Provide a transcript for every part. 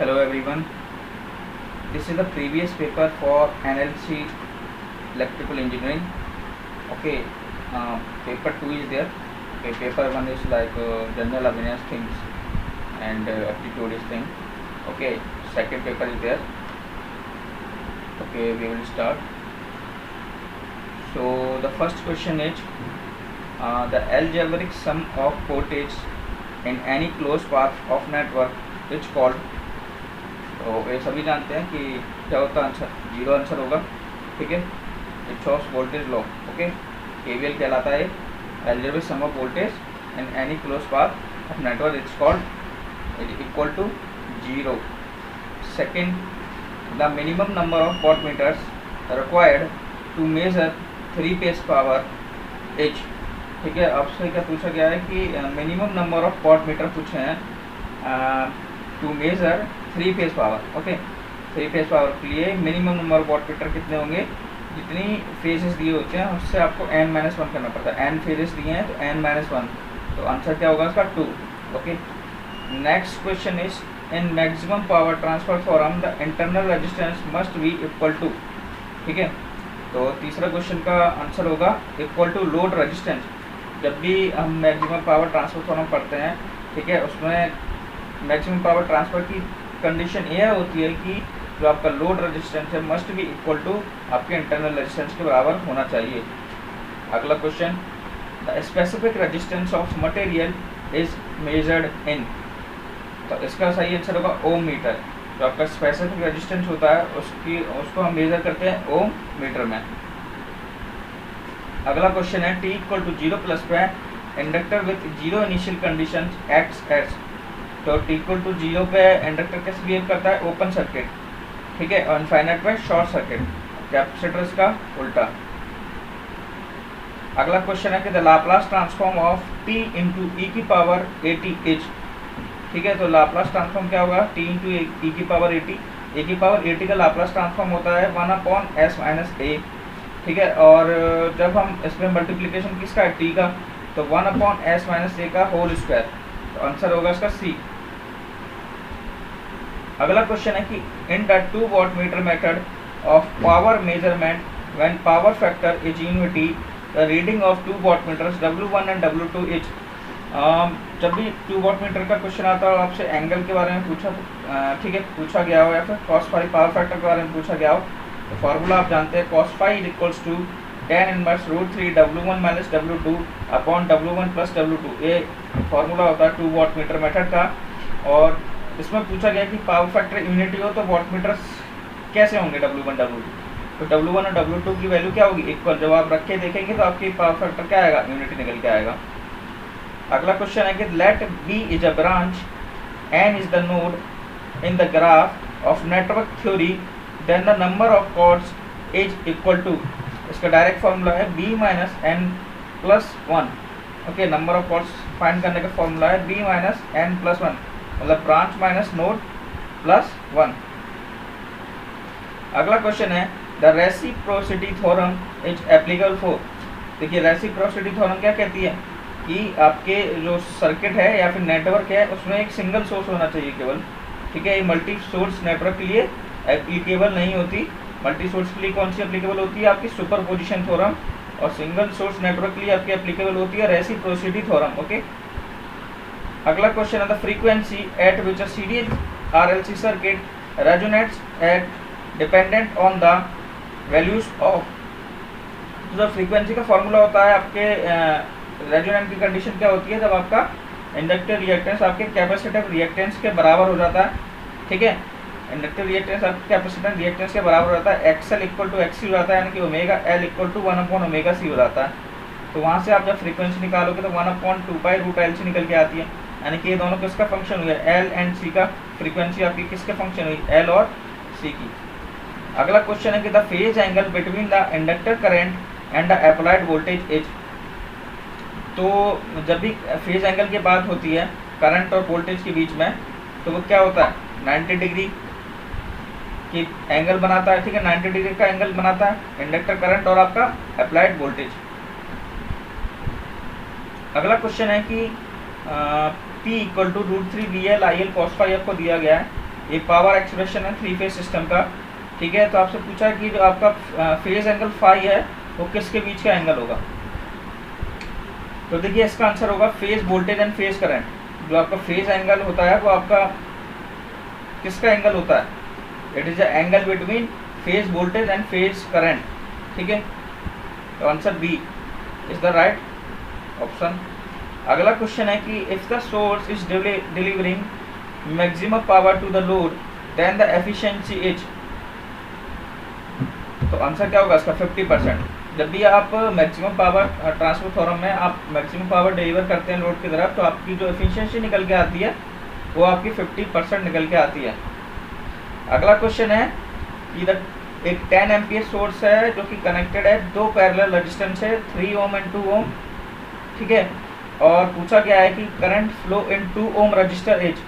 Hello everyone. This is the previous paper for NLC electrical engineering. Okay, paper 2 is there. Okay, paper 1 is like general awareness things and aptitude is thing. Okay, second paper is there. Okay, we will start. So the first question is the algebraic sum of voltage in any closed path of network is called. तो ये सभी जानते हैं कि क्या होता है answer, zero answer होगा. ठीक है, Kirchhoff's voltage law. Okay, KVL कहलाता है algebraic sum of voltage in any closed path of network is called equal to 0. Second, the minimum number of wattmeters required to measure 3-phase power is. ठीक है, आपसे क्या पूछा गया है कि मिनिमम नंबर ऑफ वाटमीटर पूछे हैं to measure 3-phase power. Okay, 3-phase power के लिए मिनिमम नंबर ऑफ वाटमीटर कितने होंगे, जितनी फेजेस दिए होते हैं उससे आपको n-1 करना पड़ता है. n फेजेस दिए हैं तो n-1, तो आंसर क्या होगा इसका 2. Okay, next question is in maximum power transfer theorem the internal resistance must be equal to. ठीक है, तो तीसरा क्वेश्चन का आंसर होगा इक्वल टू लोड रेजिस्टेंस. जब भी हम मैक्सिमम पावर ट्रांसफर थ्योरम पढ़ते हैं, ठीक है, उसमें मैक्सिमम पावर ट्रांसफर की कंडीशन यह होती है कि जो आपका लोड रेजिस्टेंस है मस्ट बी इक्वल टू आपके इंटरनल रेजिस्टेंस के बराबर होना चाहिए. अगला question, the specific resistance of material is measured in. तो इसका सही आंसर होगा ओम मीटर. जो आपका स्पेसिफिक रेजिस्टेंस होता है उसको हम मेजर करते हैं ओम मीटर में. अगला क्वेश्चन है t इक्वल टू 0 प्लस पे inductor with 0 initial condition acts as. तो t इक्वल टू 0 पे इंडक्टर कैसे बिहेव करता है, ओपन सर्किट. ठीक है, और इनफाइनाइट पे शॉर्ट सर्किट. कैपेसिटर का उल्टा. अगला क्वेश्चन है कि the Laplace transform of t into e की पावर at इज. ठीक है, तो लाप्लास ट्रांसफॉर्म क्या होगा, t इंटू e की पावर at. e की पावर at का लाप्लास ट्रांसफॉर्म होता है 1/s माइनस a. ठीक है, और जब हम इसमें मल्टीप्लिकेशन किसका है, t का, तो 1/s माइनस a का होल स्क्वायर. तो आंसर होगा इसका सी. अगला क्वेश्चन है कि in the 2 wattmeter method of power measurement when power factor is unity the reading of 2 वाटमीटर्स W1 and W2 is. जब भी 2 वाटमीटर का क्वेश्चन आता है और आपसे एंगल के बारे में पूछा गया हो या फिर cos फाई पावर फैक्टर के बारे में पूछा गया हो, तो फार्मूला आप जानते हैं cos phi is equals to tan inverse √3 W1 minus W2 upon W1 plus W2. ये फार्मूला होता है 2 वाटमीटर मेथड का. और इसमें पूछा गया कि पावर फैक्टर यूनिटी हो तो वाटमीटर कैसे होंगे W1 W2. तो W1 और W2 की वैल्यू क्या होगी, इक्वल. जब आप रख के देखेंगे तो आपकी पावर फैक्टर क्या आएगा, यूनिटी निकल के आएगा. अगला क्वेश्चन है कि let B is a branch N is the node in the graph of network theory then the number of chords is equal to. इसका डायरेक्ट फॉर्मूला है b minus n plus 1. Okay, number of chords find करने का formula है b minus n plus 1, मतलब branch minus node plus 1. अगला question है the reciprocity theorem is applicable for. देखिए, reciprocity theorem क्या कहती है कि आपके जो सर्किट है या फिर नेटवर्क है उसमें एक सिंगल सोर्स होना चाहिए केवल. ठीक है, ये मल्टी सोर्स नेटवर्क के लिए एप्लीकेबल नहीं होती. मल्टी सोर्स के लिए कौन सी एप्लीकेबल होती है, आपकी सुपरपोजिशन थ्योरम. और सिंगल सोर्स नेटवर्क के लिए आपकी एप्लीकेबल होती है रेसिप्रोसिटी थ्योरम. ओके, अगला क्वेश्चन है the frequency at which a series RLC circuit resonates at dependent on the values of. जो फ्रीक्वेंसी का फॉर्मूला होता है आपके रेजोनेंट की कंडीशन क्या होती है, जब आपका इंडक्टर रिएक्टेंस आपके कैपेसिटिव रिएक्टेंस के बराबर हो जाता है. ठीक है, इंडक्टिव रिएक्टेंस आपके कैपेसिटेंस रिएक्टेंस के बराबर हो जाता है. XL इक्वल टू XC हो जाता है, यानी कि omega L equal to 1/ωc हो जाता है. तो वहाँ से आप जब फ्रीक्वेंसी निकालोगे तो 1/2π√LC निकल के आती है, यानी कि ये दोनों किसका फंक्शन हुआ, L एंड C का. फ्रीक्वेंसी आपकी किसके फंक्शन हुई, L और C की. अगला क्वेश्चन है कि the phase angle between the inductor current and the applied voltage is. तो जब भी फेज एंगल की बात होती है करंट और वोल्टेज के बीच में, तो वो क्या होता है, 90 डिग्री की एंगल बनाता है. ठीक है, 90 डिग्री का एंगल बनाता है इंडक्टर करंट और आपका अप्लाइड वोल्टेज. अगला क्वेश्चन है कि P equal to √3 VL IL cos phi आपको दिया गया है. ये पावर एक्सप्रेशन है 3 फेज सिस्टम का, ठीक है। तो आपसे पूछा है कि जो आपका फेज एंगल फाई है वो किसके बीच का एंगल होगा। तो देखिए इसका आंसर होगा phase voltage and phase current. जो आपका फेज एंगल होता है वो आपका किसका एंगल होता है, it is the angle between phase voltage and phase current, ठीक है। तो answer B is the right option. अगला क्वेश्चन है कि if the source is delivering maximum power to the load then the efficiency is, तो answer क्या होगा इसका 50%। जब भी आप मैक्सिमम पावर ट्रांसफर थ्योरम में आप मैक्सिमम पावर डिलीवर करते हैं लोड की तरफ, तो आपकी जो एफिशिएंसी निकल के आती है वो आपकी 50% निकल के आती है। अगला क्वेश्चन है कि एक 10 एम्पियर सोर्स है जो कि कनेक्टेड है, दो पैरेलल रेजिस्टेंस है 3 ओम एंड 2 ओम, ठीक है। और पूछा गया है कि current flow in 2 ohm resistor is,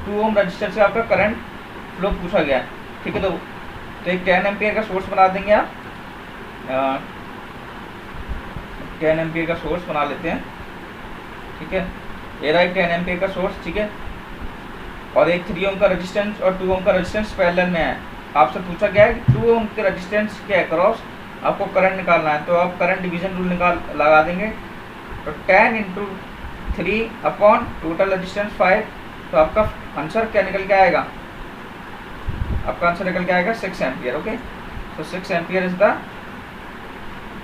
2 ohm resistor से आपका करंट फ्लो पूछा गया है, ठीक है। तो एक 10 एम्पियर का सोर्स बना देंगे आप, 10 एम्पियर का सोर्स बना लेते हैं, ठीक है। ये रहा एक 10 एम्पियर का सोर्स, ठीक है। और एक 3 ओम का रेजिस्टेंस और 2 ओम का रेजिस्टेंस पैरेलल में है। आपसे पूछा गया है कि 2 ओम के रेजिस्टेंस के अक्रॉस आपको करंट निकालना है, तो आप करंट डिवीजन रूल लगा देंगे। तो 10 इंटू 3 अपॉन टोटल रेजिस्टेंस 5, तो आपका आंसर क्या निकल के आएगा, आपका आंसर निकल के आएगा 6 एम्पियर, ओके। तो 6 ampere is the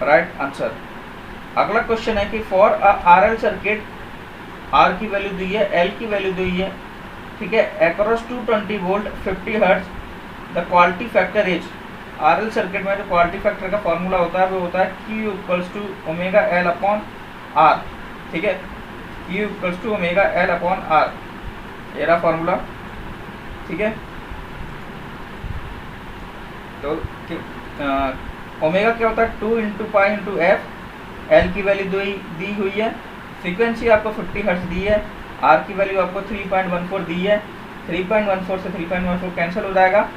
right answer. अगला क्वेश्चन है कि फॉर आरएल सर्किट, आर की वैल्यू दी है, एल की वैल्यू दी है, ठीक है, across 220 volt 50 hertz, the quality factor is. RL circuit में जो क्वालिटी फैक्टर का फॉर्मूला होता है वो होता है Q equals to omega L upon R, ठीक है। Q equals to omega L upon R, ये रहा फॉर्मूला, ठीक है। तो ओमेगा क्या होता है 2 into pi into F, L की वैल्यू दी हुई है, फ्रीक्वेंसी आपको 50 हर्ट्ज दी है, आर की वैल्यू आपको 3.14 दी है, 3.14 से 3.14 कैंसिल हो जाएगा,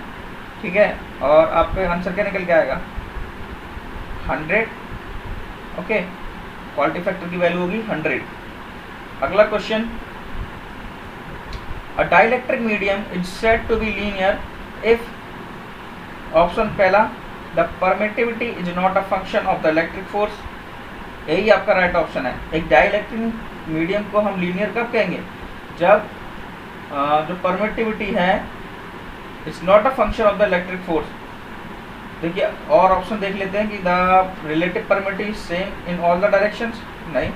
ठीक है। और आपका आंसर क्या निकल के आएगा 100, ओके। क्वालिटी फैक्टर की वैल्यू होगी 100। अगला question, a dielectric medium is said to be linear if, option पहला the permittivity is not a function of the electric force, यही आपका राइट ऑप्शन है। एक डाइलेक्ट्रिक मीडियम को हम लीनियर कब कहेंगे, जब जो परमिटिविटी है it's not a function of the electric force. देखिए और ऑप्शन देख लेते हैं कि the relative permittivity same in all the directions, नहीं।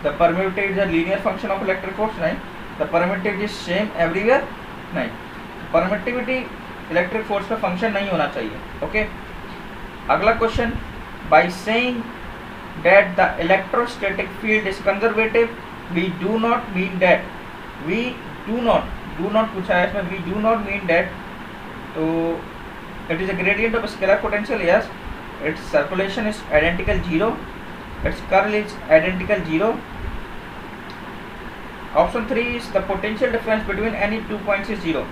The permittivity is a linear function of electric force, नहीं। The permittivity is same everywhere, नहीं। Permittivity electric force का फंक्शन नहीं होना चाहिए, ओके। अगला question, by saying that the electrostatic field is conservative we do not mean that, we do not पूछा है इसमें, we do not mean that, तो it is a gradient of scalar potential, yes. It's circulation is identical 0, it's curl is identical 0। Option 3 is the potential difference between any 2 points is 0,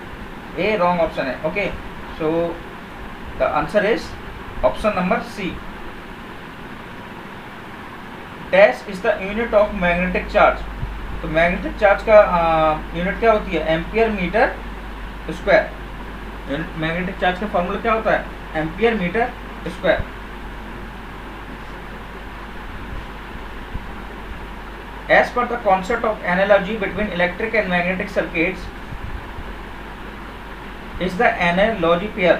a wrong option है, okay. So the answer is option number C. Dash is the unit of magnetic charge, तो magnetic charge का unit क्या होती है, ampere metre square. Magnetic charge का formula क्या होता है, ampere metre square. As per the concept of analogy between electric and magnetic circuits is the analogy pair,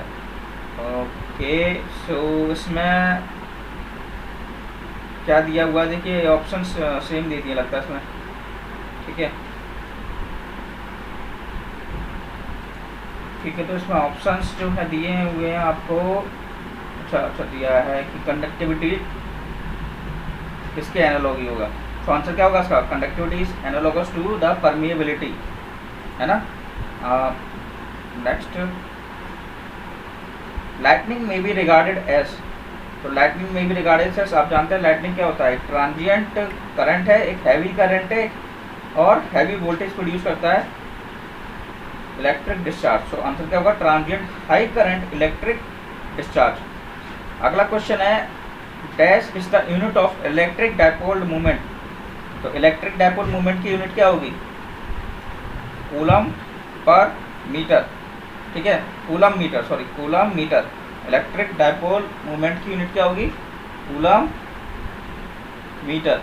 okay. So इसमें क्या दिया हुआ है, देखिए ऑप्शंस सेम दे दिए लगता है इसमें, ठीक है। ठीक है, तो इसमें ऑप्शंस जो है दिए हुए हैं आपको, अच्छा दिया है कि कंडक्टिविटी किसके एनालॉगी होगा, तो आंसर क्या होगा इसका, conductivity is analogous to the permeability, है ना। नेक्स्ट, लाइटनिंग में बी रिगार्डेड एज, तो लाइटनिंग में बी रिगार्डेड एज, आप जानते हैं लाइटनिंग क्या होता है, ट्रांजिएंट करंट है, एक हैवी करंट है और हैवी वोल्टेज प्रोड्यूस करता है इलेक्ट्रिक डिस्चार्ज। सो आंसर क्या होगा, transient high current electric discharge. अगला क्वेश्चन है, dash is the unit of electric dipole movement, तो इलेक्ट्रिक डायपोल मूवमेंट की यूनिट क्या होगी, कूलम पर मीटर, ठीक है, coulomb metre, sorry coulomb metre. Electric dipole moment की यूनिट क्या होगी, कूलम मीटर।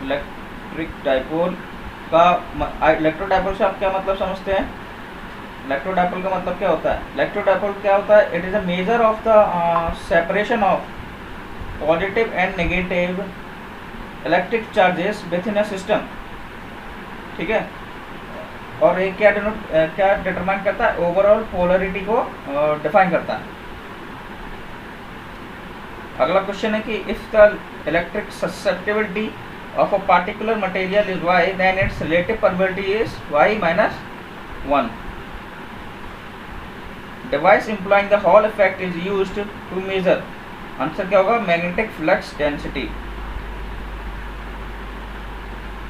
इलेक्ट्रिक डायपोल का इलेक्ट्रो डायपोल से आप क्या मतलब समझते हैं? इलेक्ट्रो डायपोल का मतलब क्या होता है? इलेक्ट्रो डायपोल क्या होता है? It is a measure of the separation of positive and negative electric charges with in a system, ठीक है। और ये क्या डिटरमाइन करता है? ओवरऑल पोलरिटी को डिफाइन करता है। अगला क्वेश्चन है कि if the electric susceptibility of a particular material is y, then its relative permeability is y minus 1. Device implying the Hall effect is used to measure. Answer क्या होगा? Magnetic flux density.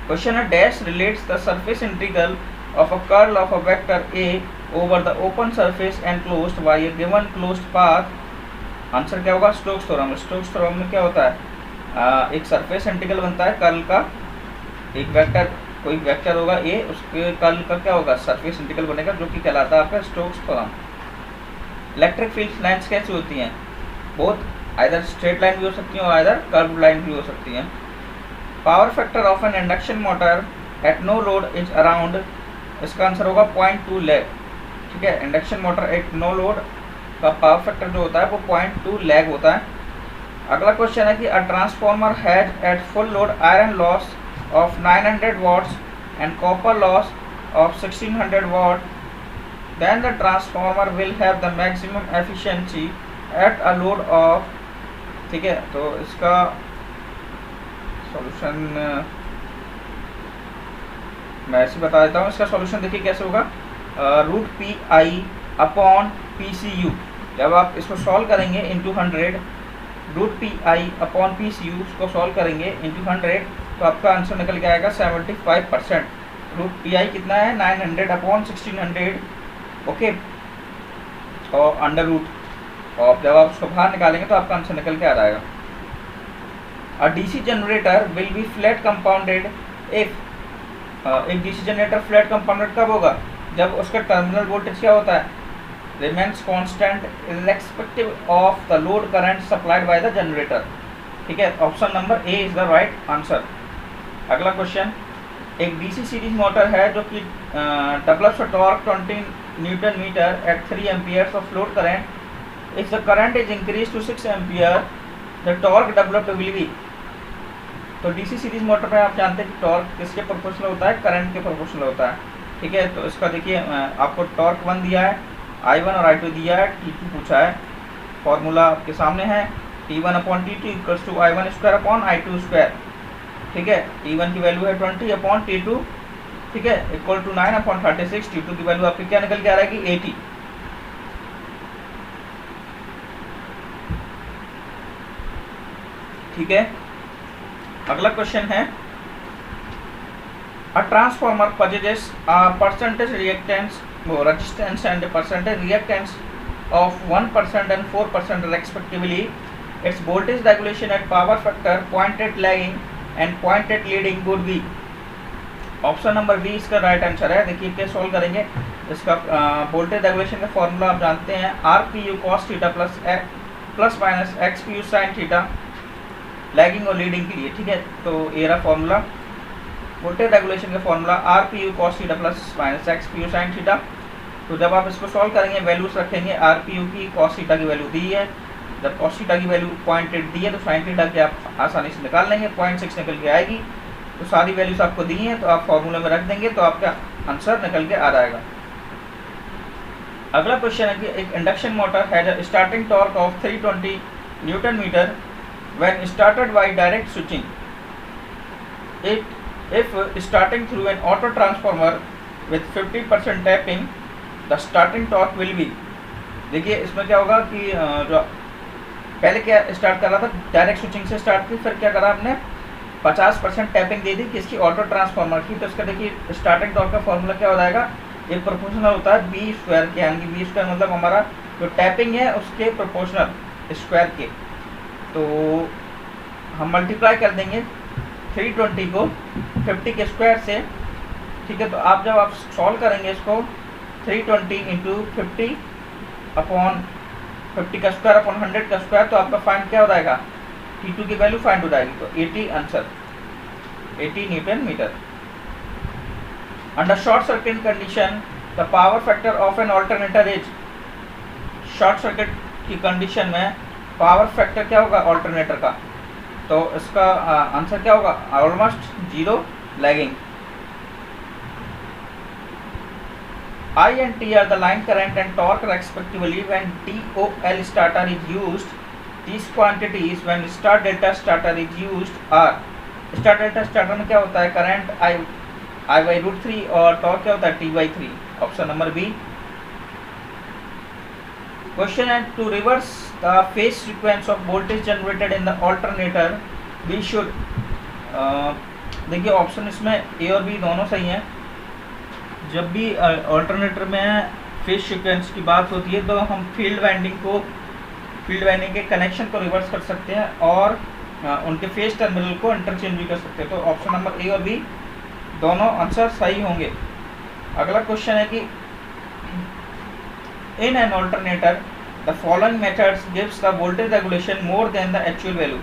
Question है dash relates the surface integral of a curl of a vector A over the open surface enclosed by a given closed path. Answer क्या होगा? Stokes theorem. Stokes theorem में क्या होता है? एक surface integral बनता है कर्ल का, एक वेक्टर, कोई वेक्टर होगा ए, उसके कर्ल का क्या होगा? सरफेस इंटीग्रल बनेगा, जो कि कहलाता है आपका Stokes theorem. Electric field lines कैसी होती हैं? बहुत आइदर स्ट्रेट लाइन भी हो सकती हैं और आइदर कर्व लाइन भी हो सकती हैं। Power factor of an induction motor at no load is around, इसका आंसर होगा 0.2 लैग, ठीक है। Induction motor at no load का पावर फैक्टर जो होता है वो 0.2 लैग होता है। अगला क्वेश्चन है कि a transformer has at full load iron loss of 900 watts and copper loss of 1600 watt, then the transformer will have the maximum efficiency at a load of, ठीक है। तो इसका सॉल्यूशन मैं ऐसे बता देता हूँ। इसका सॉल्यूशन देखिए कैसे होगा, √PI अपॉन PCU। जब आप इसको सॉल्व करेंगे इंटू 100, √PI अपॉन PCU उसको सॉल्व करेंगे इंटू 100, तो आपका आंसर निकल के आएगा 75%। √PI कितना है? 900 अपॉन 1600, ओके, और अंडर रूट, और जब आप उसको बाहर निकालेंगे तो आपका आंसर निकल के आ जाएगा। अ DC generator will be flat compounded if, एक DC जनरेटर फ्लैट कंपाउंडेड कब होगा? जब उसका टर्मिनल वोल्टेज क्या होता है? remains constant irrespective of the load current supplied by the generator, ठीक है। Option number A is the right answer. अगला क्वेश्चन, एक डीसी सीरीज मोटर है जो कि develops a torque 20 newton metre at 3 amperes of load current. If the current is increase to 6 ampere the torque developed will be. तो DC series motor में आप जानते हैं कि टॉर्क किसके प्रोपोर्शनल होता है? करंट के प्रोपोर्शनल होता है, ठीक है। तो इसका देखिए आपको टॉर्क 1 दिया है, I1 और I2 दिया है, T2 पूछा है। फॉर्मूला आपके सामने है, T1 upon T2 equals to I1 square upon I2 square, ठीक है। T1 की वैल्यू है 20 अपॉन T2, ठीक है, इक्वल टू 9 अपॉन 36। T2 की वैल्यू आपकी क्या निकल के आ रहेगी? 80, ठीक है। अगला क्वेश्चन है, a transformer possesses a percentage reactance resistance and percentage reactance of 1% and 4% respectively. Its voltage regulation at power factor 0.8 lagging and 0.8 leading would be। Option number B इसका राइट आंसर है। देखिए क्या सॉल्व करेंगे, इसका voltage regulation का formula आप जानते हैं, RPU cos theta plus minus XPU sin theta, lagging और लीडिंग के लिए, ठीक है। तो ये रहा फॉर्मूला, वोल्टेज रेगुलेशन का formula RPU cos theta plus minus XPU sin theta. तो जब आप इसको सॉल्व करेंगे वैल्यूज रखेंगे, RPU की cos थीटा की वैल्यू दी है, जब cos थीटा की वैल्यू 0.8 दी है तो sin थीटा की आप आसानी से निकाल लेंगे, 0.6 निकल के आएगी। तो सारी वैल्यूज आपको दी हैं तो आप फॉर्मूले में रख देंगे तो आपका आंसर निकल के आ जाएगा। अगला क्वेश्चन है कि एक induction motor has a starting torque of 320 newton metre when started by direct switching. If starting through an auto transformer with 50% tapping, the starting torque will be। देखिए इसमें क्या होगा कि जो पहले क्या स्टार्ट कर रहा था, डायरेक्ट स्विचिंग से स्टार्ट की, फिर क्या करा आपने 50% टैपिंग दे दी किसकी? ऑटो ट्रांसफार्मर की। तो इसका देखिए स्टार्टिंग टॉर्क का फॉर्मूला क्या हो जाएगा? ये प्रोपोर्शनल होता है बी स्क्वायर के, यानी बी स्क्वायर मतलब हमारा जो टैपिंग है उसके प्रोपोर्शनल स्क्वायर के। तो हम मल्टीप्लाई कर देंगे 320 को 50 के स्क्वायर से, ठीक है। तो आप जब आप सॉल्व करेंगे इसको 320 इंटू 50 अपॉन 50 का स्क्वायर अपॉन 100 का स्क्वायर, तो आपका फाइंड क्या हो जाएगा, T2 की वैल्यू फाइंड हो जाएगी, तो 80 answer 80 newton metre. Under short circuit condition the power factor of an alternator is, short circuit की कंडीशन में पावर फैक्टर क्या होगा ऑल्टरनेटर का, तो इसका आंसर क्या होगा, almost zero lagging. I and T are the line current and torque respectively when DOL starter is used. These quantities when start delta starter is used are, start delta starter में क्या होता है, current I by root 3 और torque क्या होता है T by 3, option number B. Question है to reverse the phase sequence of voltage generated in the alternator we should, देखिए ऑप्शन इसमें ए और बी दोनों सही हैं। जब भी ऑल्टरनेटर में फेज सीक्वेंस की बात होती है तो हम फील्ड वाइंडिंग के कनेक्शन को रिवर्स कर सकते हैं और उनके फेज टर्मिनल को इंटरचेंज भी कर सकते हैं, तो ऑप्शन नंबर ए और बी दोनों आंसर सही होंगे। अगला क्वेश्चन है कि in an alternator the following methods gives the voltage regulation more than the actual value,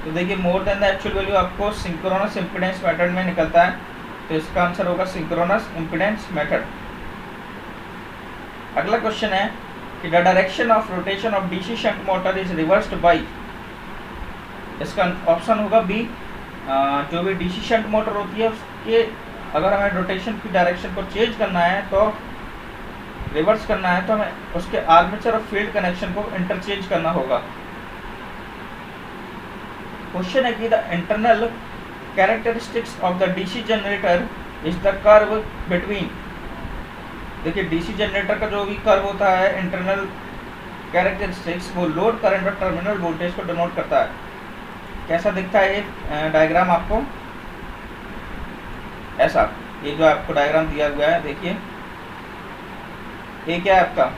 तो देखिए more than the actual value आपको सिंक्रोनस इम्पीडेंस मेथड में निकलता है, तो इसका आंसर होगा सिंक्रोनस इम्पीडेंस मेथड। अगला क्वेश्चन है कि the direction of rotation of DC shunt motor is reversed bye, इसका ऑप्शन होगा बी, जो भी डीसी शंट मोटर होती है उसके अगर हमें रोटेशन की डायरेक्शन को चेंज करना है तो रिवर्स करना है तो हमें उसके आर्मेचर और फील्ड कनेक्शन को इंटरचेंज करना होगा। क्वेश्चन है कि the internal characteristics of the DC generator is the curve between, देखिए डीसी जनरेटर का जो भी कर्व होता है इंटरनल कैरेक्टरिस्टिक्स वो लोड करंट और टर्मिनल वोल्टेज को डिनोट करता है। कैसा दिखता है ये डायग्राम आपको, ऐसा, ये जो आपको डायग्राम दिया हुआ है देखिए, ये क्या है आपका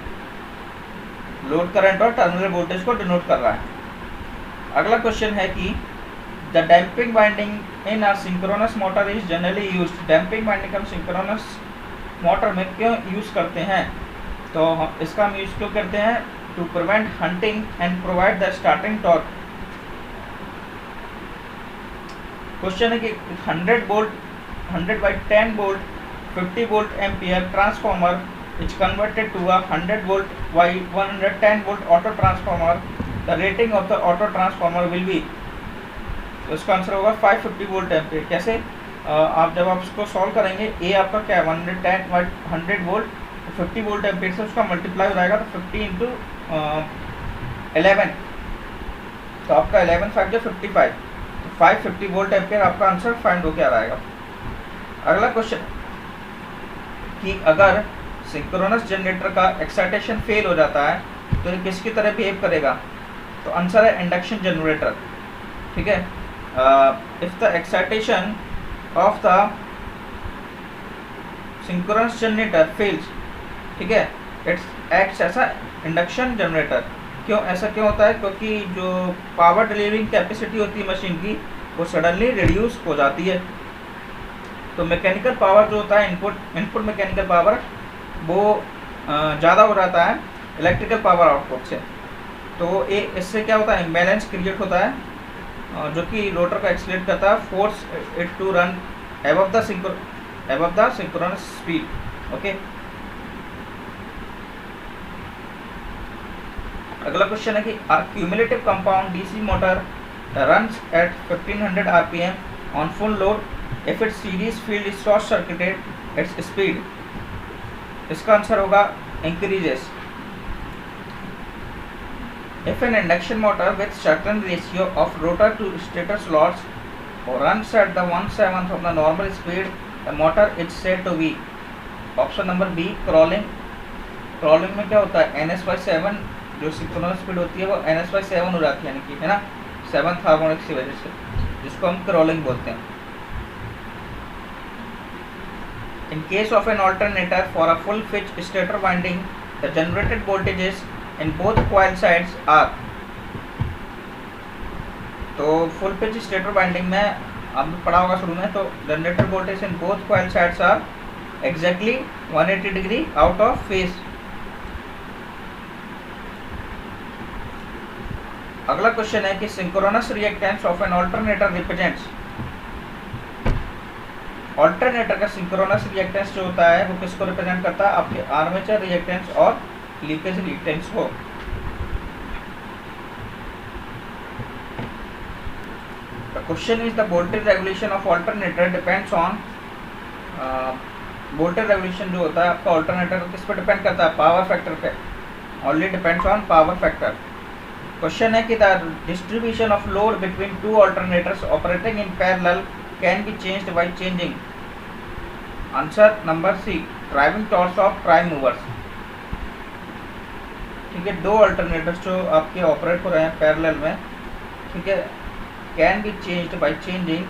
लोड करंट और टर्मिनल वोल्टेज को डिनोट कर रहा है। अगला क्वेश्चन है कि the damping winding in a synchronous motor is generally used, damping winding हम सिंक्रोनस मोटर में क्यों यूज़ करते हैं, तो इसका हम यूज़ क्यों करते हैं, to prevent hunting and provide the starting torque. Question है कि 100 volt 100/10 volt 50 volt ampere transformer is converted to a 100 volt by 110 volt auto transformer, the rating of the auto transformer will be, तो इसका answer होगा 550 volt ampere. कैसे, आप जब आप उसको सॉल्व करेंगे, ए आपका क्या है 100 वोल्ट, 50 वोल्ट एम्पियर से उसका मल्टीप्लाई हो जाएगा, तो 50 इंटू 11, तो आपका 11 5 जो 55, तो 550 वोल्ट एम्पियर आपका आंसर फाइंड हो के आ जाएगा। अगला क्वेश्चन कि अगर सिंक्रोनस जनरेटर का एक्साइटेशन फेल हो जाता है तो ये किसकी तरह बिहेव करेगा, तो आंसर है इंडक्शन जनरेटर, ठीक है। If the excitation of the synchronous generator fails, ठीक है, its acts as a induction generator. क्यों ऐसा क्यों होता है, क्योंकि जो पावर डिलीवरिंग कैपेसिटी होती है मशीन की वो सडनली रिड्यूस हो जाती है, तो मैकेनिकल पावर जो होता है इनपुट मैकेनिकल पावर वो ज़्यादा हो जाता है इलेक्ट्रिकल पावर आउटपुट से, तो इससे क्या होता है इम्बैलेंस क्रिएट होता है, जो कि रोटर को एक्सीलरेट करता है, force it to run above the synchronous speed, okay. अगला क्वेश्चन है कि cumulative compound DC motor runs at 1500 rpm on full load if its series field is short circuited its speed, इसका answer होगा increases। If an induction motor with certain ratio of rotor to stator slots runs at the 1/7 of the normal speed, the motor is said to be, option number B crawling. Crawling में क्या होता है ns/7 जो synchronous speed होती है वो ns/7 हो जाती है, यानी कि है ना 7th हार्मोनिक्स की वजह से, जिसको हम क्रॉलिंग बोलते हैं। In case of an alternator for a full pitch stator winding, the generated voltages in both coil sides are, तो फुल पिच स्टेटर वाइंडिंग में आपने पढ़ा होगा शुरू में, तो generator voltage in both coil sides are exactly 180 degree out of phase. अगला question है कि synchronous reactance of an alternator represents. Alternator का सिंक्रोनस रिएक्टेंस जो होता है वो किसको रिप्रेजेंट करता है? आपके आर्मेचर रिएक्टेंस और लीकेज रिएक्टेंस को। The question is the voltage regulation of alternator depends on. Voltage regulation जो होता है आपका ऑल्टरनेटर किस पे डिपेंड करता है? पावर फैक्टर पे। Only depends on power factor. Question है कि the distribution of load between two alternators operating in parallel can be changed by changing. Answer number C, driving torque of prime movers. ठीक है, दो alternators जो आपके operate हो रहे हैं पैरेलल में, ठीक है, can be changed by changing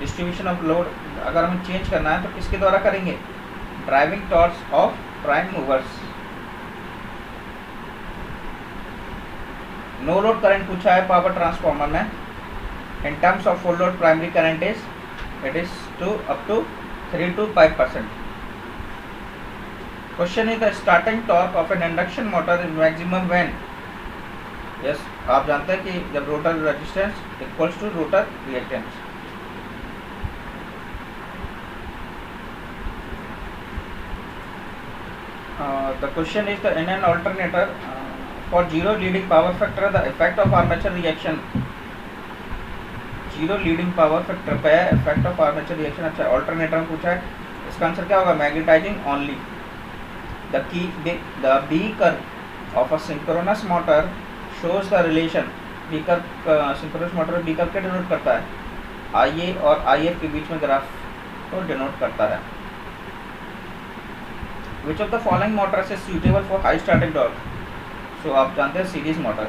distribution of load. अगर हमें चेंज करना है तो किसके द्वारा करेंगे? Driving torque of prime movers. No load current पूछा है पावर ट्रांसफार्मर में। In terms of full load primary current it is up to 3 to 5%. Question is the starting torque of an induction motor is maximum when? Yes, आप जानते हैं कि जब rotor resistance equals to rotor reactance. The question is the in an alternator for zero leading power factor the effect of armature reaction। Zero leading power factor पे है effect of armature reaction. अच्छा, alternator में पूछा है, इसका answer क्या होगा? Magnetising only. The B curve of a synchronous motor shows the relation. B curve synchronous motor B curve क्या डिनोट करता है? आई ए और आई एफ के बीच में ग्राफ को डिनोट करता है। Which of the following motors is suitable for high starting torque? So आप जानते हैं series motor.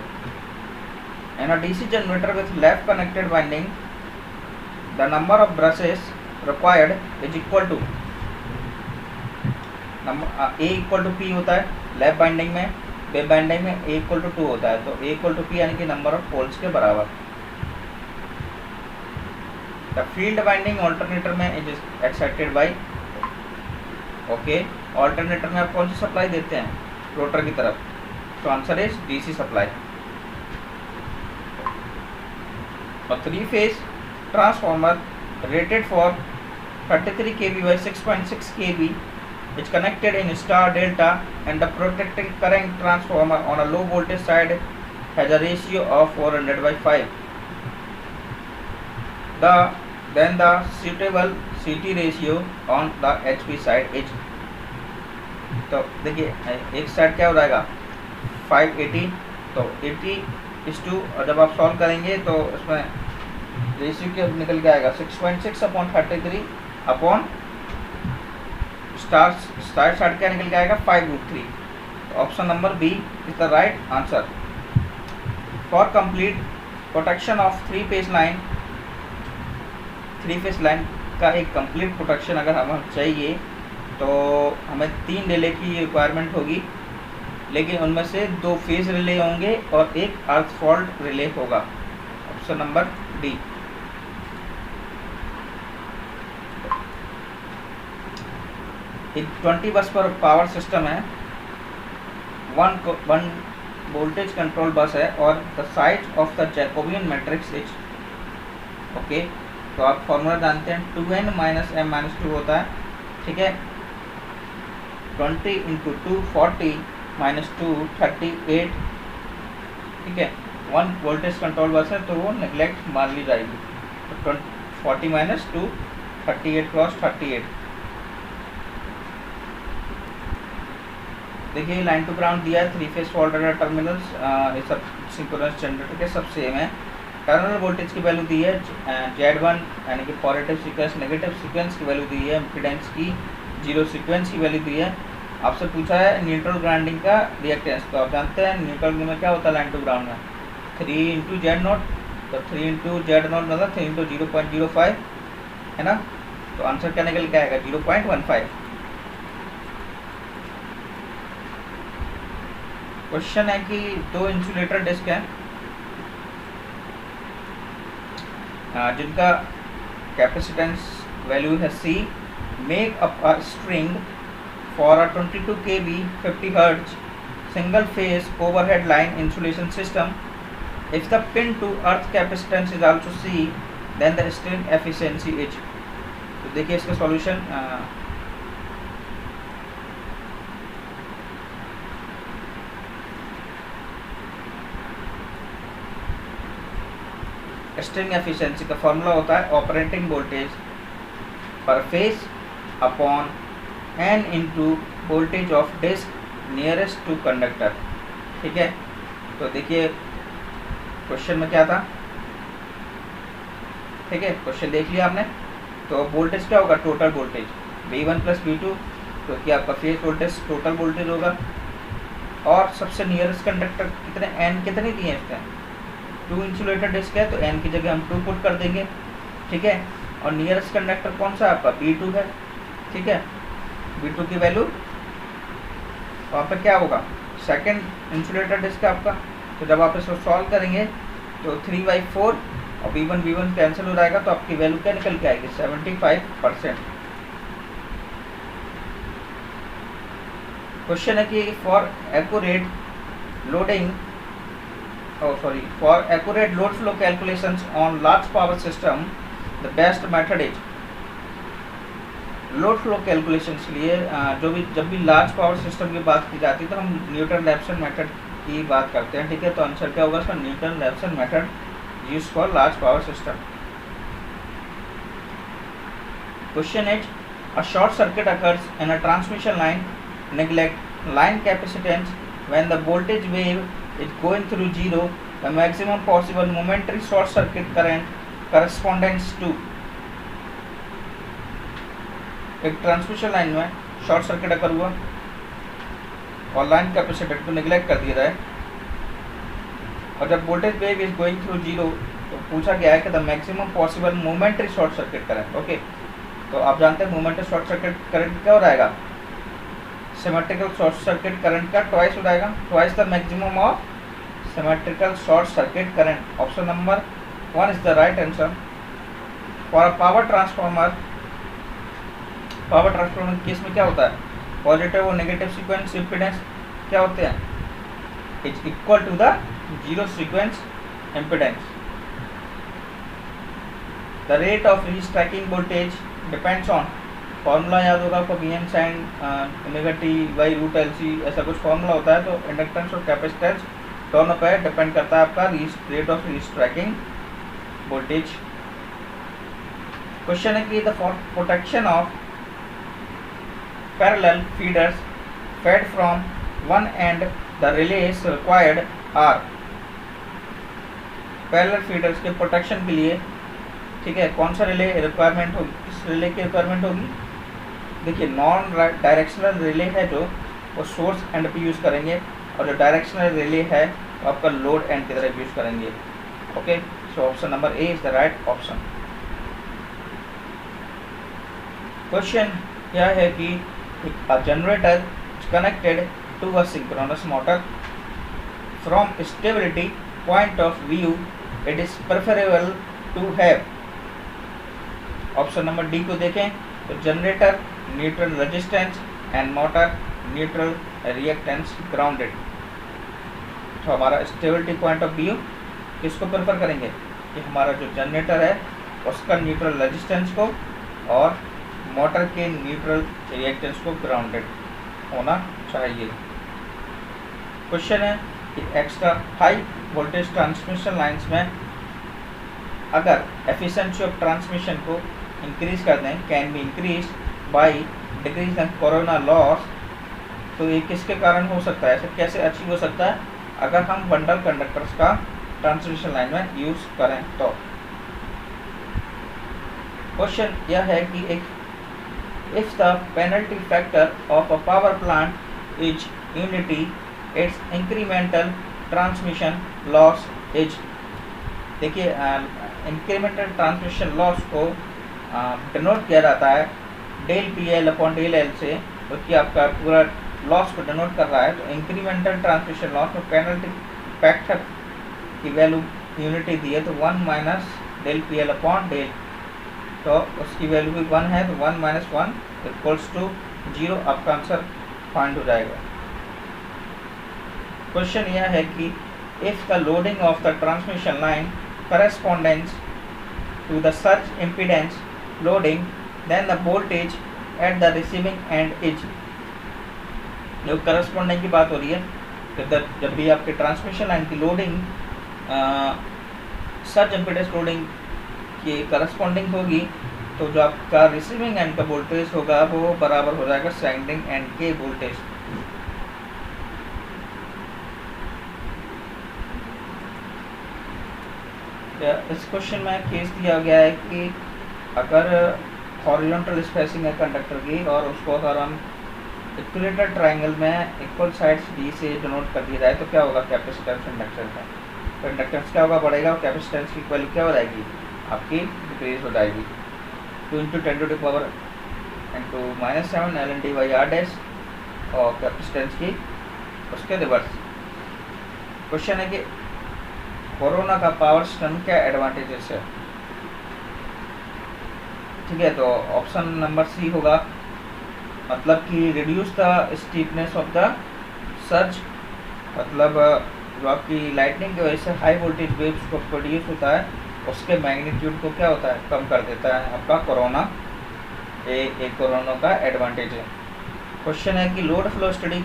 In a DC generator with left connected winding, the number of brushes required is equal to A equal to P होता है left binding में, web binding में A equal to 2 होता है, तो A equal to P यानी कि number of poles के बराबर। The field winding alternator में is excited by, okay, alternator में आप कौन सी सप्लाई देते हैं? रोटर की तरफ, तो answer is DC supply. A 3-phase transformer rated for 33 kV by 6.6 kV is connected in star delta and the protecting current transformer on a low voltage side has a ratio of 400/5. Then the suitable CT ratio on the HP side is, तो देखिए एक side क्या हो जाएगा 580, तो 80:2, और जब आप सॉल्व करेंगे तो इसमें रेशियो क्या निकल के आएगा 6.6/33 अपॉन स्टार क्या निकल के आएगा 5√3। तो option number B is the right answer. For complete protection of three phase line का एक कंप्लीट प्रोटेक्शन अगर हमें चाहिए तो हमें 3 रिले की रिक्वायरमेंट होगी, लेकिन उनमें से 2 फेज रिले होंगे और एक अर्थ फॉल्ट रिले होगा। Option number D. एक 20 बस पर पावर सिस्टम है, वन वोल्टेज कंट्रोल बस है और the size of the Jacobian matrix is, okay, तो आप फॉर्मूला जानते हैं 2n - m - 2 होता है, ठीक है। 20 × 2 40 - 2 38, ठीक है। 1 वोल्टेज कंट्रोल बस है तो वो नेग्लेक्ट मान ली जाएगी। तो 40 - 2 38 × 38। देखिए लाइन टू ग्राउंड दिया है, 3 फेज फॉल्ट टर्मिनल्स, ये सब सिंक्रोनस जनरेटर के सब सेम है। टर्मिनल वोल्टेज की वैल्यू दी है Z1 यानी कि पॉजिटिव सीक्वेंस, नेगेटिव सीक्वेंस की वैल्यू दी है, इम्पीडेंस की जीरो सीक्वेंस की वैल्यू दी है। आपसे पूछा है न्यूट्रल ग्राउंडिंग का रिएक्टेंस, तो आप जानते हैं न्यूट्रल में क्या होता है लाइन टू ग्राउंड में 3 × Z0, तो 3 × Z0 मतलब 3 × 0.05 है ना, तो आंसर क्या निकल के आएगा 0.15। क्वेश्चन है कि 2 इंसुलेटर डिस्क हैं जिनका कैपेसिटेंस वैल्यू है C, make up a string for a 22 kV 50 Hz single phase overhead line insulation system. If the pin to earth capacitance is also C, then the string efficiency is. तो देखिए इसका solution, string efficiency का formula होता है operating voltage पर phase upon n into voltage of disc nearest to conductor. ठीक है, तो देखिए क्वेश्चन में क्या था। ठीक है, क्वेश्चन देख लिया आपने। तो वोल्टेज क्या होगा, total voltage V1 plus V2, तो क्या आपका फेज वोल्टेज टोटल वोल्टेज होगा। और सबसे नियरेस्ट कंडक्टर कितने, एन कितने दिए हैं इसमें, 2 इंसुलेटेड डिस्क है तो एन की जगह हम 2 पुट कर देंगे। ठीक है, और नियरेस्ट कंडक्टर कौन सा आपका V2 है। ठीक है, V2 की वैल्यू वहाँ पर क्या होगा, सेकंड इंसुलेटेड डिस्क है आपका। तो जब आप इसको सॉल्व करेंगे तो 3/4 और V1 कैंसिल हो जाएगा, तो आपकी वैल्यू क्या निकल के आएगी, 75%। क्वेश्चन है कि for accurate load flow calculations on large power system the best method is. Load flow calculation के लिए जब भी लार्ज पावर सिस्टम की बात की जाती है तो हम न्यूटन-रैप्सन मेथड की बात करते हैं। ठीक है, तो आंसर क्या होगा इसका, Newton-Raphson method used for large power system. Question is a short circuit occurs in a transmission line, neglect line capacitance when the voltage wave is going through zero, the maximum possible momentary short circuit current corresponds to। एक transmission line में short circuit अकर हुआ और line capacitor को neglect कर दिया जाए, और जब voltage wave is going through zero तो पूछा गया है कि the maximum possible momentary short circuit current. Okay, तो आप जानते हैं मोमेंटरी शॉर्ट सर्किट करंट क्या हो जाएगा, सिमेट्रिकल शॉर्ट सर्किट करंट का ट्वाइस हो जाएगा, twice the maximum of symmetrical short circuit current. Option number 1 is the right answer. For a power transformer case में क्या होता है, पॉजिटिव और नेगेटिव सीक्वेंस इम्पीडेंस क्या होते हैं, is equal to the zero sequence impedance. The rate of restriking voltage depends on, formula याद होगा आपको, Vn sin omega t by root LC, ऐसा कुछ फॉर्मूला होता है। तो इंडक्टेंस और कैपेसिटेंस दोनों पे डिपेंड करता है आपका rate of restriking voltage. Question है कि the protection of parallel feeders fed from one end the relays required are. Parallel feeders के प्रोटेक्शन के लिए, ठीक है, कौन सा रिले रिक्वायरमेंट होगी, किस रिले की रिक्वायरमेंट होगी। देखिए नॉन डायरेक्शनल रिले है जो, वो सोर्स एंड पे यूज़ करेंगे, और जो डायरेक्शनल रिले है वो आपका लोड एंड की तरफ यूज़ करेंगे। Okay, so option number A is the right option. Question क्या है कि a generator is connected to a synchronous motor. From stability point of view, it is preferable to have। Option number D को देखें तो generator neutral resistance and motor neutral reactance grounded. तो हमारा stability point of view किसको prefer करेंगे, कि हमारा जो जनरेटर है उसका न्यूट्रल रेजिस्टेंस को और मोटर के न्यूट्रल रिएक्टेंस को ग्राउंडेड होना चाहिए। क्वेश्चन है कि extra high voltage transmission lines में अगर एफिशिएंसी ऑफ ट्रांसमिशन को इंक्रीज कर दें, can be increase by decrease the corona loss. तो ये किसके कारण हो सकता है, ऐसा कैसे अचीव हो सकता है, अगर हम बंडल कंडक्टर्स का ट्रांसमिशन लाइन में यूज़ करें तो। क्वेश्चन यह है कि एक if the penalty factor of a power plant is unity, its incremental transmission loss is। देखिए इंक्रीमेंटल ट्रांसमिशन लॉस को डिनोट किया जाता है del PL upon del L से, जो कि आपका पूरा लॉस को डिनोट कर रहा है। तो इंक्रीमेंटल ट्रांसमिशन लॉस में पेनल्टी फैक्टर की वैल्यू यूनिटी दी है, तो 1 minus del PL upon del तो उसकी वैल्यू भी 1 है, तो 1 - 1 इक्वल्स टू 0, आपका आंसर फाइंड हो जाएगा। क्वेश्चन यह है कि if the loading of the transmission line correspondence to the surge impedance loading then the voltage at the receiving end is. जो करस्पॉन्डिंग की बात हो रही है, जब भी आपके ट्रांसमिशन लाइन की लोडिंग सर्ज इम्पीडेंस लोडिंग की करस्पॉन्डिंग होगी, तो जो आपका रिसीविंग एंड का वोल्टेज होगा वो बराबर हो जाएगा सेंडिंग एंड के वोल्टेज। इस क्वेश्चन में केस दिया गया है कि अगर हॉरिजॉन्टल स्पेसिंग है कंडक्टर की और उसको अगर हम इक्विलेटरल ट्रायंगल में इक्वल साइड्स डी से डिनोट कर दिया जाए तो क्या होगा कैपेसिटेंस इंडक्टेंस का। तो इंडक्टेंस क्या होगा, बढ़ेगा, और कैपेसिटेंस की वैल्यू क्या हो जाएगी आपकी डिक्रीज हो जाएगी। 2 × 10⁻⁻⁷ L/r' और कैपेसिटेंस की उसके रिवर्स। क्वेश्चन है कि कोरोना का पावर सिस्टम क्या एडवांटेजेस है। ठीक है, तो ऑप्शन नंबर सी होगा, मतलब कि reduce the steepness of the surge, मतलब जो आपकी लाइटनिंग की वजह से हाई वोल्टेज वेव्स को प्रोड्यूस होता है उसके मैग्नीट्यूड को क्या होता है, कम कर देता है आपका कोरोना। एक कोरोना का एडवांटेज है। क्वेश्चन है कि load flow study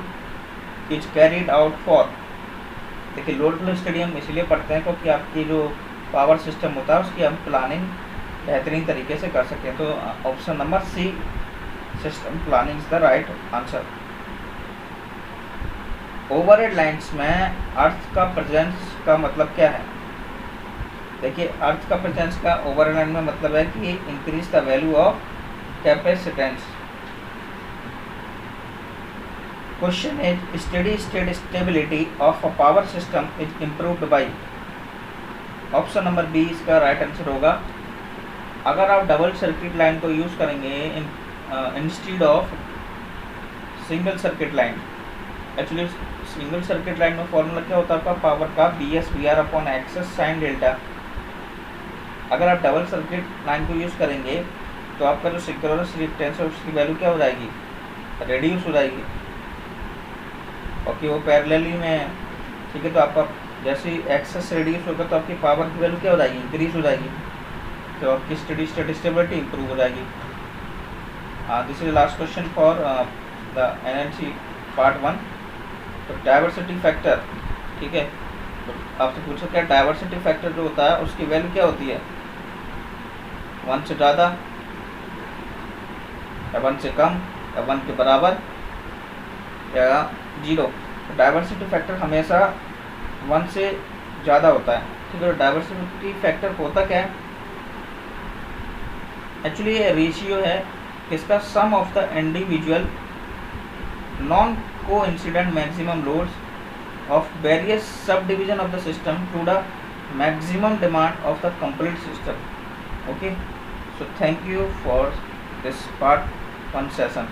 is carried out for. देखिए, लोड फ्लो स्टडी हम इसलिए पढ़ते हैं क्योंकि आपकी जो पावर सिस्टम होता है उसकी हम प्लानिंग बेहतरीन तरीके से कर सकें। तो option number C, system planning is the right answer. Overhead lines में अर्थ का प्रेजेंस का मतलब क्या है। देखिए, अर्थ का प्रेजेंस का ओवरहेड लाइन में मतलब है कि increase the value of capacitance. Question is steady state stability of a power system is improved by. Option number B इसका राइट आंसर होगा। अगर आप डबल सर्किट लाइन को यूज़ करेंगे instead of single circuit line, actually single circuit line में formula क्या होता है आपका पावर का, BS/VR/x sin डेल्टा। अगर आप डबल सर्किट लाइन को यूज़ करेंगे तो आपका जो सिंक्रोनस रिएक्टेंस है उसकी वैल्यू क्या हो जाएगी, रिड्यूस हो जाएगी, क्योंकि वो पैरेलली में। ठीक है, तो आपका जैसे एक्सेस रिड्यूस होगा तो आपकी पावर की वैल्यू क्या हो जाएगी, इंक्रीज हो जाएगी, तो आपकी स्टेडी स्टेट स्टेबिलिटी इंप्रूव हो जाएगी। This is last question for the energy part 1। तो डाइवर्सिटी फैक्टर, ठीक है, तो आपसे पूछो क्या डाइवर्सिटी फैक्टर जो होता है उसकी वैल्यू क्या होती है, 1 से ज़्यादा या 1 से कम या 1 के बराबर या 0। तो डाइवर्सिटी फैक्टर हमेशा 1 से ज़्यादा होता है। ठीक है, तो डाइवर्सिटी फैक्टर होता क्या है, एक्चुअली ये रेशियो है किसका, sum of the individual non coincident maximum loads of various subdivision of the system to the maximum demand of the complete system. Okay, so thank you for this part 1 session.